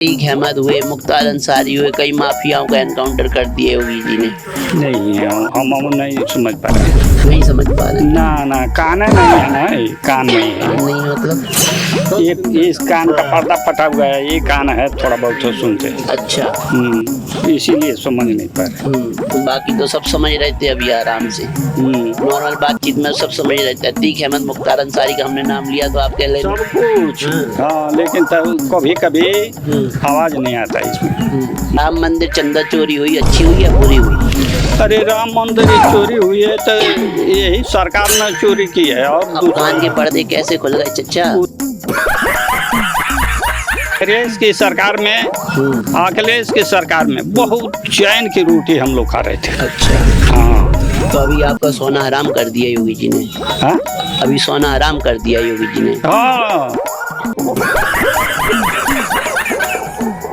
अतीक अहमद हुए, मुख्तार अंसारी हुए, कई माफियाओं का एनकाउंटर कर दिए योगी जी ने। नहीं हम नहीं समझ पा रहे। नहीं समझ पा रहे ना कान नहीं है ना, कान नहीं है। नहीं मतलब ये इस कान का पर्दा फटा हुआ है, ये कान है थोड़ा बहुत तो सुनते हैं। अच्छा इसीलिए समझ नहीं पा रहे। बाकी तो सब समझ रहे थे अभी आराम से। नॉर्मल बातचीत में सब समझ रहे थे। अतीक अहमद, मुख्तार अंसारी का हमने नाम लिया तो आप कह रहे सब कुछ। हाँ लेकिन कभी कभी आवाज नहीं आता इसमें। राम मंदिर चंदा चोरी हुई, अच्छी हुई या बुरी हुई? अरे राम मंदिर चोरी हुई है तो यही सरकार ने चोरी की है। और दुकान के पर्दे कैसे खुल गए चचा? अखिलेश की सरकार में, अखिलेश की सरकार में बहुत चैन की रोटी हम लोग खा रहे थे। अच्छा हाँ। तो अभी आपका सोना हराम कर दिया योगी जी ने। हाँ? अभी सोना हराम कर दिया योगी जी ने। हाँ।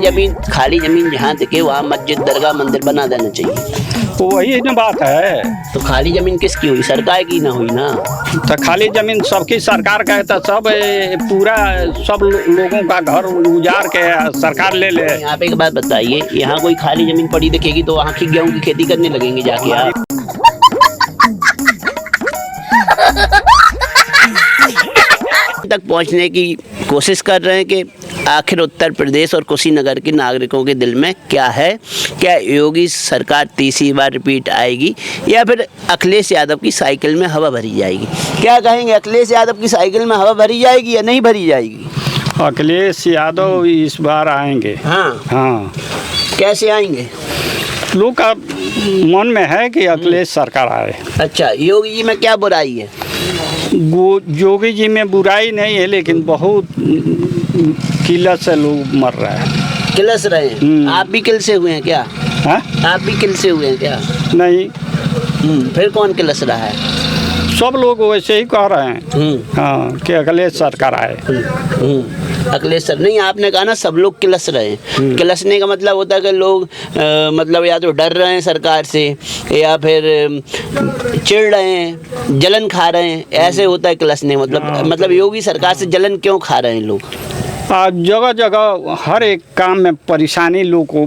जमीन, खाली जमीन जहाँ तक वहाँ मस्जिद, दरगाह, मंदिर बना देना चाहिए। तो वही ना बात है। तो खाली जमीन किसकी हुई? सरकार की ना हुई ना। तो खाली जमीन सबकी सरकार का है तो सब पूरा सब लोगों का घर उजाड़ के सरकार ले ले। आप एक बात बताइए, यहाँ कोई खाली जमीन पड़ी दिखेगी तो वहाँ की गेहूँ की खेती करने लगेंगे जाके आप? तक पहुँचने की कोशिश कर रहे हैं कि आखिर उत्तर प्रदेश और कुशीनगर के नागरिकों के दिल में क्या है। क्या योगी सरकार तीसरी बार रिपीट आएगी या फिर अखिलेश यादव की साइकिल में हवा भरी जाएगी? क्या कहेंगे, अखिलेश यादव की साइकिल में हवा भरी जाएगी या नहीं भरी जाएगी? अखिलेश यादव इस बार आएंगे। हाँ हाँ। कैसे आएंगे? लोग का मन में है कि अखिलेश सरकार आए। अच्छा, योगी जी में क्या बुराई है? योगी जी में बुराई नहीं है, लेकिन बहुत किल्लत से लोग मर रहे हैं। किलस रहे हैं? आप भी किल से हुए हैं क्या? हाँ? आप भी किल से हुए हैं क्या? नहीं। फिर कौन किलस रहा है? सब लोग वैसे ही कह रहे हैं हाँ कि अखिलेश सरकार आए। अखिलेश सर नहीं, आपने कहा ना सब लोग किलस रहे हैं। किलसने का मतलब होता है कि लोग मतलब या तो डर रहे हैं सरकार से या फिर चिढ़ रहे हैं, जलन खा रहे हैं, ऐसे होता है किलसने मतलब योगी सरकार से जलन क्यों खा रहे हैं लोग? जगह जगह हर एक काम में परेशानी लोग को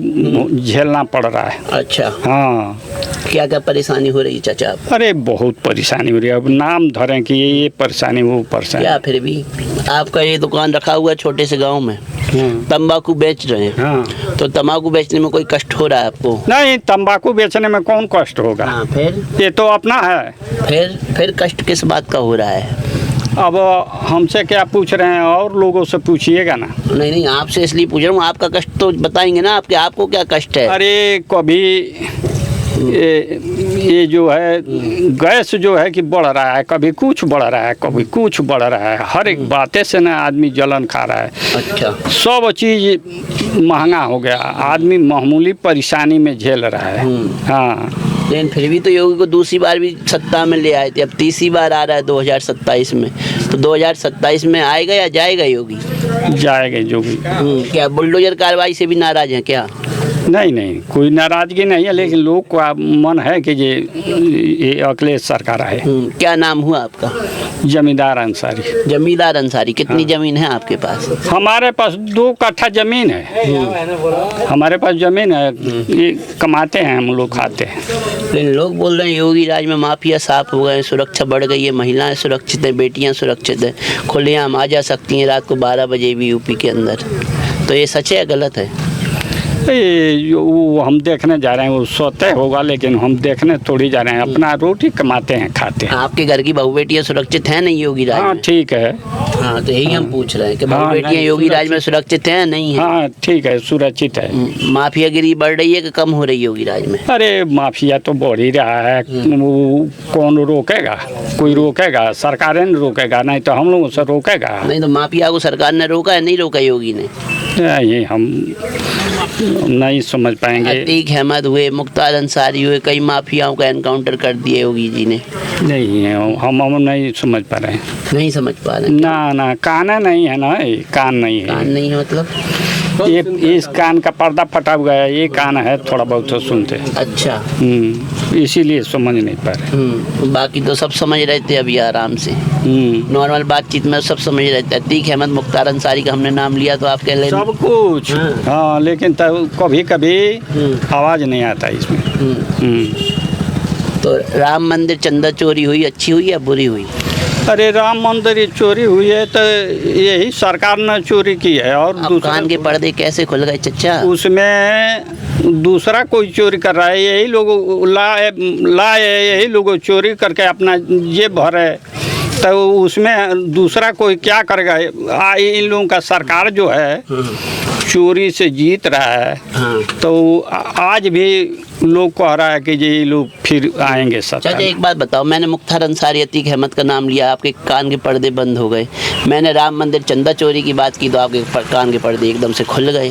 झेलना पड़ रहा है। अच्छा हाँ। क्या क्या परेशानी हो रही है चाचा? अरे बहुत परेशानी हो रही है। अब नाम धरें कि ये परेशानी वो परेशानी। क्या फिर भी आपका ये दुकान रखा हुआ है छोटे से गांव में, तंबाकू बेच रहे हैं। हाँ। तो तंबाकू बेचने में कोई कष्ट हो रहा है आपको? नहीं, तंबाकू बेचने में कौन कष्ट होगा। हाँ, फिर ये तो अपना है। फिर कष्ट किस बात का हो रहा है? अब हमसे क्या पूछ रहे हैं, और लोगों से पूछिएगा ना। नहीं आपसे इसलिए पूछ रहा हूँ, आपका कष्ट तो बताएंगे ना, आपको क्या कष्ट है? अरे कभी ये जो है गैस जो है कि बढ़ रहा है, कभी कुछ बढ़ रहा है, कभी कुछ बढ़ रहा है। हर एक बातें से ना आदमी जलन खा रहा है। अच्छा। सब चीज़ महंगा हो गया, आदमी मामूली परेशानी में झेल रहा है। हाँ। लेकिन फिर भी तो योगी को दूसरी बार भी सत्ता में ले आए थे, अब तीसरी बार आ रहा है 2027 में। तो 2027 में आएगा या जाएगा योगी? जाएगा योगी। क्या बुलडोजर कार्रवाई से भी नाराज हैं क्या? नहीं कोई नाराजगी नहीं है, लेकिन लोग का मन है कि ये अखिलेश सरकार आए। क्या नाम हुआ आपका? जमींदार अंसारी। जमींदार अंसारी। कितनी जमीन है आपके पास? हमारे पास 2 कट्ठा जमीन है। हमारे पास जमीन है, ये कमाते हैं हम लोग, खाते हैं। लेकिन लोग बोल रहे हैं योगी राज में माफिया साफ हो गए, सुरक्षा बढ़ गई है, महिलाएं सुरक्षित हैं, बेटियां सुरक्षित हैं, खुलेआम आ जा सकती हैं रात को 12 बजे भी यूपी के अंदर। तो ये सच है या गलत है? वो हम देखने जा रहे हैं, वो सोते होगा, लेकिन हम देखने थोड़ी जा रहे हैं। अपना रोटी कमाते हैं, खाते हैं। आपके घर की बहू बेटियां सुरक्षित हैं नहीं योगी राज में? हाँ ठीक है। हाँ तो यही हम पूछ रहे हैं कि बहू बेटियां योगी राज में सुरक्षित हैं नहीं है? हाँ ठीक है, सुरक्षित है। माफियागिरी बढ़ रही है कि कम हो रही है योगी राज में? अरे माफिया तो बढ़ ही रहा है। वो कौन रोकेगा? कोई रोकेगा? सरकारें ने रोकेगा, नहीं तो हम लोगों से रोकेगा। नहीं तो माफिया को सरकार ने रोका है, नहीं रोका योगी ने? ये हम नहीं समझ पाएंगे। अतीक अहमद हुए, मुख्तार अंसारी हुए, कई माफियाओं का एनकाउंटर कर दिए योगी जी ने। नहीं हम नहीं समझ पा रहे हैं। नहीं समझ पा रहे? ना कान नहीं है ना, कान नहीं है। कान नहीं है मतलब ये इस कान का पर्दा फटा हुआ है, ये कान है थोड़ा बहुत तो सुनते हैं। अच्छा। इसीलिए समझ नहीं पा रहे। बाकी तो सब समझ रहे थे अभी आराम से, नॉर्मल बातचीत में सब समझ रहे थे। अतीक अहमद मुख्तार अंसारी का हमने नाम लिया तो आप कह लें सब कुछ। हाँ, लेकिन तब कभी कभी आवाज़ नहीं आता इसमें। तो राम मंदिर चंदा चोरी हुई, अच्छी हुई या बुरी हुई? अरे राम मंदिर चोरी हुई है तो यही सरकार ने चोरी की है। और अब कान के पर्दे कैसे खुल गए चचा? उसमें दूसरा कोई चोरी कर रहा है, यही लोग लाए यही लोग चोरी करके अपना जेब भरे, तो उसमें दूसरा कोई क्या करेगा? इन लोगों का सरकार जो है चोरी से जीत रहा है। तो आज भी लोग कह रहा है कि ये लोग फिर आएंगे सब। चाचा एक बात बताओ, मैंने मुख्तार अंसारी अतीक अहमद का नाम लिया, आपके कान के पर्दे बंद हो गए। मैंने राम मंदिर चंदा चोरी की बात की तो आपके कान के पर्दे एकदम से खुल गए।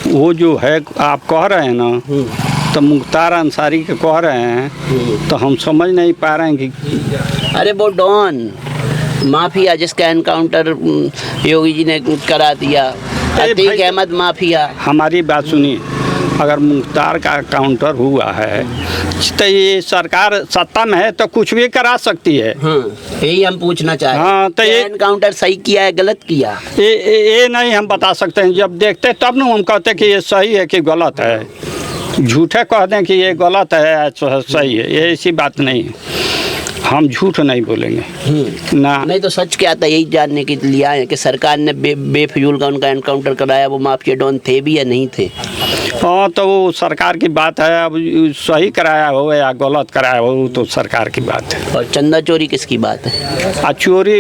वो जो है आप कह रहे हैं ना, तो मुख्तार अंसारी के कह रहे हैं तो हम समझ नहीं पा रहे हैं कि अरे वो डॉन माफिया जिसका एनकाउंटर योगी जी ने करा दिया, अतीक अहमद माफिया। हमारी बात सुनिए, अगर मुख्तार का काउंटर हुआ है तो ये सरकार सत्ता में है तो कुछ भी करा सकती है। यही हम पूछना चाह रहे हैं। हाँ, तो ये एनकाउंटर सही किया है गलत किया? ये नहीं हम बता सकते हैं, जब देखते तब ना हम कहते कि ये सही है कि गलत है। झूठे कह दें कि ये गलत है सही है, ये ऐसी बात नहीं है। हम झूठ नहीं बोलेंगे ना। नहीं तो सच क्या था यही जानने के लिए आए कि सरकार ने बेफिजूल का उनका एनकाउंटर कराया, वो माफिया डॉन थे भी या नहीं थे? हाँ, तो वो सरकार की बात है। अब सही कराया हो या गलत कराया हो तो सरकार की बात है। और चंदा चोरी किसकी बात है? चोरी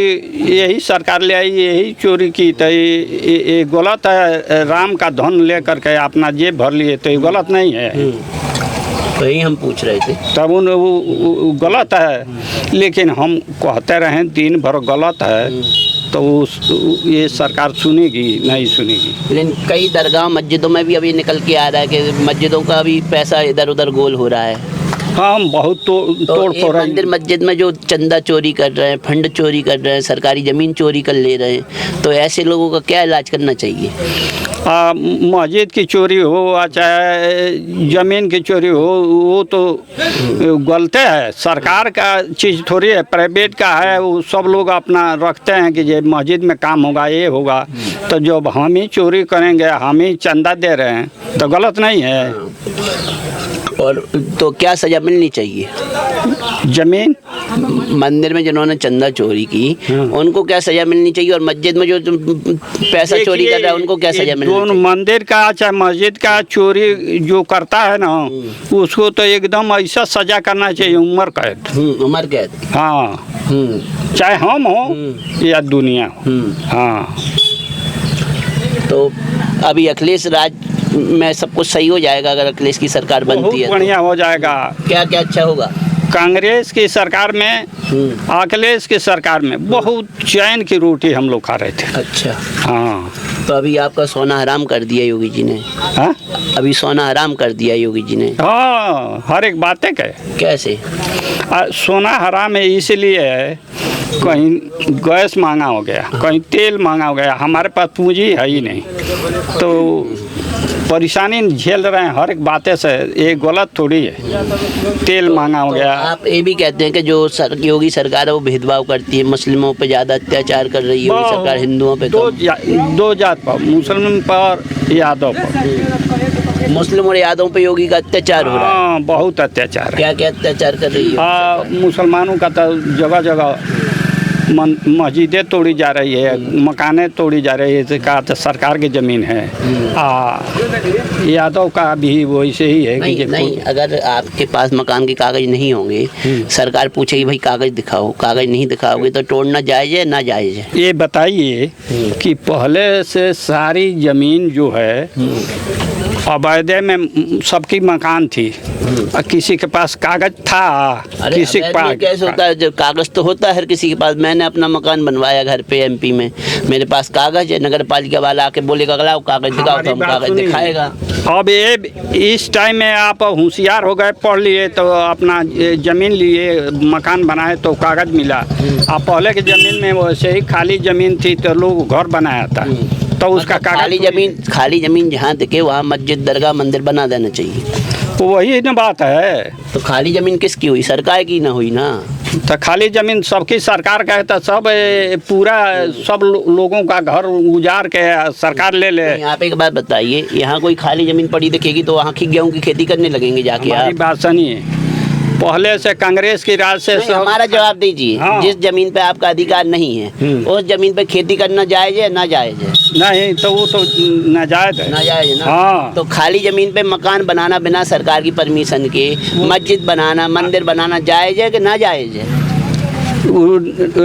यही सरकार ले आई, यही चोरी की तो ये गलत है। राम का धन लेकर के अपना जेब भर लिए तो ये गलत नहीं है। तो यही हम पूछ रहे थे। तब वो गलत है, लेकिन हम कहते रहें दिन भर गलत है तो ये सरकार सुनेगी नहीं सुनेगी। लेकिन कई दरगाह मस्जिदों में भी अभी निकल के आ रहा है कि मस्जिदों का भी पैसा इधर उधर गोल हो रहा है। हाँ, हम बहुत तोड़ फोड़ मंदिर मस्जिद में जो चंदा चोरी कर रहे हैं, फंड चोरी कर रहे हैं, सरकारी ज़मीन चोरी कर ले रहे हैं, तो ऐसे लोगों का क्या इलाज करना चाहिए? मस्जिद की चोरी हो चाहे ज़मीन की चोरी हो, वो तो गलते है। सरकार का चीज़ थोड़ी है, प्राइवेट का है। वो सब लोग अपना रखते हैं कि ये मस्जिद में काम होगा, ये होगा। तो जब हम ही चोरी करेंगे, हम ही चंदा दे रहे हैं तो गलत नहीं है। और तो क्या सज़ा मिलनी चाहिए? जमीन मंदिर में जिन्होंने चंदा चोरी की उनको क्या सज़ा मिलनी चाहिए, और मस्जिद में जो पैसा चोरी कर रहा है उनको क्या सज़ा मिलनी चाहिए? मंदिर का चाहे मस्जिद का चोरी जो करता है ना, उसको तो एकदम ऐसा सजा करना चाहिए, उम्र कैद। उम्र कैद? हाँ, चाहे हम हो या दुनिया हो। हाँ, तो अभी अखिलेश राज में सब कुछ सही हो जाएगा अगर अखिलेश की सरकार बनती है? बहुत बढ़िया हो जाएगा। क्या क्या अच्छा होगा? कांग्रेस की सरकार में, अखिलेश की सरकार में बहुत चैन की रोटी हम लोग खा रहे थे। अच्छा। हाँ, तो अभी आपका सोना हराम कर दिया योगी जी ने? हाँ, अभी सोना हराम कर दिया योगी जी ने? हाँ, हर एक बातें कहे। कैसे? सोना हराम है इसलिए है, कहीं गैस महंगा हो गया, कहीं तेल महंगा हो गया, हमारे पास पूंजी है ही नहीं, तो परेशानी झेल रहे हैं हर एक बातें से। ये गलत थोड़ी है। तेल महंगा हो गया। आप ये भी कहते हैं कि जो योगी सरकार है वो भेदभाव करती है, मुस्लिमों पे ज़्यादा अत्याचार कर रही है योगी सरकार, हिंदुओं पे दो जात पर, मुसलमान पर, यादव पर। मुस्लिम और यादवों पे योगी का अत्याचार हो रहा है? हाँ, बहुत अत्याचार है। क्या क्या अत्याचार कर रही है? मुसलमानों का तो जगह जगह मस्जिदें तोड़ी जा रही है, मकानें तोड़ी जा रही है, कहा तो सरकार की ज़मीन है। यादव का भी वैसे ही है। नहीं, अगर आपके पास मकान के कागज नहीं होंगे, सरकार पूछेगी भाई कागज दिखाओ, कागज नहीं दिखाओगे तो तोड़ना जायज़ है ना जायज़ है? ये बताइए कि पहले से सारी ज़मीन जो है अवैधे में सबकी मकान थी, किसी के पास कागज था, किसी के पास कैसे होता है? जब कागज तो होता है हर किसी के पास। मैंने अपना मकान बनवाया घर पे एमपी में, मेरे पास कागज है, नगर पालिका वाला आके बोलेगा लाओ कागज दिखाओ तो हम कागज दिखाएगा। अब ये इस टाइम में आप होशियार हो गए, पढ़ लिए तो अपना ज़मीन लिए, मकान बनाए तो कागज मिला। अब पहले की ज़मीन में वैसे ही खाली ज़मीन थी तो लोग घर बनाया था, तो उसका खाली जमीन जहाँ दिखे वहाँ मस्जिद, दरगाह, मंदिर बना देना चाहिए। तो वही ना बात है। तो खाली जमीन किसकी हुई? सरकार की ना हुई ना। तो खाली जमीन सबकी सरकार का है, तो सब पूरा सब लोगों का घर उजाड़ के सरकार ले ले। यहाँ पे एक बात बताइए, यहाँ कोई खाली जमीन पड़ी दिखेगी तो वहाँ की गेहूं की खेती करने लगेंगे जाके? हमारी बात सुनिए, पहले से कांग्रेस की राज से हमारा जवाब दीजिए। हाँ। जिस जमीन पे आपका अधिकार नहीं है उस जमीन पे खेती करना जायज है ना जायज है? नहीं, तो वो तो नाजायज है। नाजायज है ना। हाँ। तो खाली जमीन पे मकान बनाना बिना सरकार की परमिशन के, मस्जिद बनाना, मंदिर बनाना जायज है कि ना जायज है?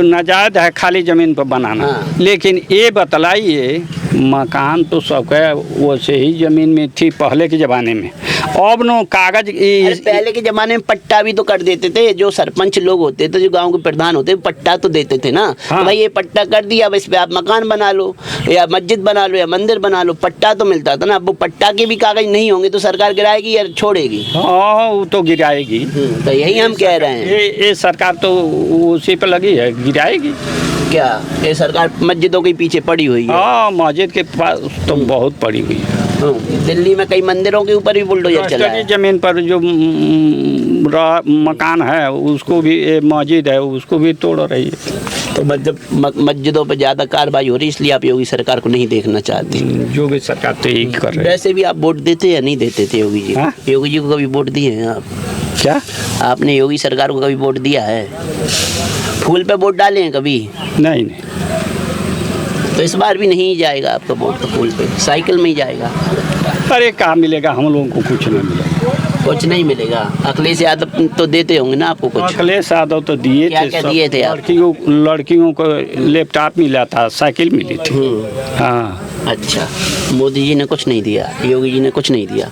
नाजायज है खाली ज़मीन पर बनाना। हाँ। लेकिन ये बतलाइए, मकान तो सबका वैसे ही ज़मीन में थी पहले के ज़माने में। अब नो कागज पहले के ज़माने में पट्टा भी तो कर देते थे। जो सरपंच लोग होते थे, जो गांव के प्रधान होते, पट्टा तो देते थे ना। हाँ। तो भाई ये पट्टा कर दिया, अब इस पे आप मकान बना लो या मस्जिद बना लो या मंदिर बना लो, पट्टा तो मिलता था ना। अब वो पट्टा के भी कागज नहीं होंगे तो सरकार गिराएगी या छोड़ेगी? हाँ, वो तो गिराएगी। तो यही हम कह रहे हैं। ये सरकार तो उसी पे लगी है, गिराएगी। क्या ये सरकार मस्जिदों के पीछे पड़ी हुई है? हाँ, मस्जिद के पास तो बहुत पड़ी हुई है। दिल्ली में कई मंदिरों के ऊपर भी बुलडोजर चला है। जमीन पर जो मकान है उसको भी, मस्जिद है उसको भी तोड़ रही है। तो मस्जिदों पर ज़्यादा कार्रवाई हो रही है, इसलिए आप योगी सरकार को नहीं देखना चाहते? जो भी सरकार तो यही कर रही है। वैसे भी आप वोट देते या नहीं देते थे योगी जी? हाँ? योगी जी को कभी वोट दिए हैं आप? क्या आपने योगी सरकार को कभी वोट दिया है? फूल पे वोट डाले हैं कभी? नहीं। तो इस बार भी नहीं जाएगा आपका वोट? तो फूल पे, साइकिल में ही जाएगा? अरे कहाँ मिलेगा, हम लोगों को कुछ नहीं मिलेगा। कुछ नहीं मिलेगा। अखिलेश यादव तो देते होंगे ना आपको कुछ? अखिलेश यादव तो दिए थे। क्या दिए थे आप? लड़कियों को लैपटॉप मिला था, साइकिल मिली थी। हाँ। अच्छा, मोदी जी ने कुछ नहीं दिया, योगी जी ने कुछ नहीं दिया।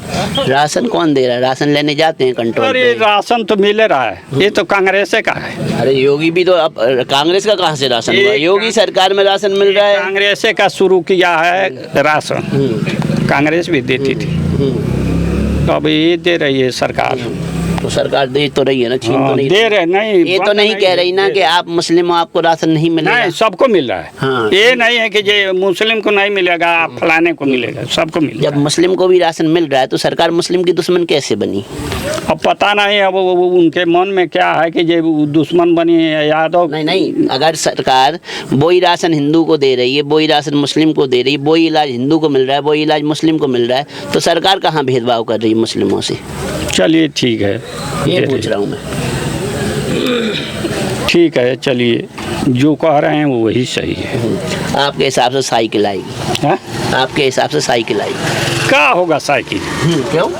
राशन कौन दे रहा है? राशन लेने जाते हैं कंट्रोल? अरे राशन तो मिल रहा है, ये तो कांग्रेस का है। अरे योगी भी तो, अब कांग्रेस का कहाँ से राशन हुआ? योगी सरकार में राशन मिल रहा है। कांग्रेस का शुरू किया है राशन, कांग्रेस भी देती थी, अब ये दे रही है सरकार। तो सरकार दे तो रही है ना, छीन तो नहीं दे रहे नहीं। ये तो नहीं कह रही ना कि आप मुस्लिम हो आपको राशन नहीं मिलेगा। नहीं, सबको मिल रहा है। हाँ। ये नहीं है कि ये मुस्लिम को नहीं मिलेगा, फलाने को मिलेगा, सबको मिलेगा। जब मुस्लिम को भी राशन मिल रहा है तो सरकार मुस्लिम की दुश्मन कैसे बनी? अब पता नहीं, अब उनके मन में क्या है कि ये दुश्मन बनी है यादव। नहीं, अगर सरकार वही राशन हिंदू को दे रही है, वही राशन मुस्लिम को दे रही है, वही इलाज हिंदू को मिल रहा है, वही इलाज मुस्लिम को मिल रहा है, तो सरकार कहाँ भेदभाव कर रही है मुस्लिमों से? चलिए ठीक है, ये पूछ रहा हूँ मैं। ठीक है, चलिए जो कह रहे हैं वो वही सही है। आपके हिसाब से साइकिल आएगी? हाँ? आपके हिसाब से साइकिल आएगी? क्या होगा साइकिल? क्यों?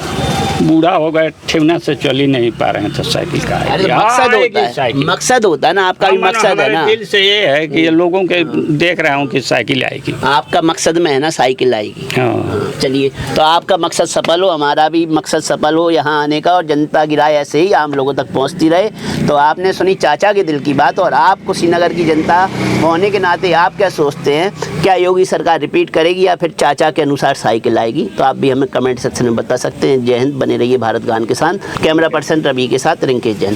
बूढ़ा हो गए, ठेवना से चल ही नहीं पा रहे हैं तो साइकिल का अरे मकसद होता है, मकसद होता है ना, आपका भी मकसद है ना। दिल से ये है कि ये लोगों के देख रहा हूँ कि साइकिल आएगी। आपका मकसद में है ना साइकिल आएगी। हाँ। चलिए, तो आपका मकसद सफल हो, हमारा भी मकसद सफल हो यहाँ आने का, और जनता की राय ऐसे ही आम लोगों तक पहुँचती रहे। तो आपने सुनी चाचा के दिल की बात, और आप कुशीनगर की जनता होने के नाते आप क्या सोचते हैं? क्या योगी सरकार रिपीट करेगी या फिर चाचा के अनुसार साइकिल आएगी? तो आप भी हमें कमेंट सेक्शन में बता सकते हैं। जय हिंद, बने रहिए भारत गान के साथ। कैमरा पर्सन रवि के साथ रिंकेश जैन।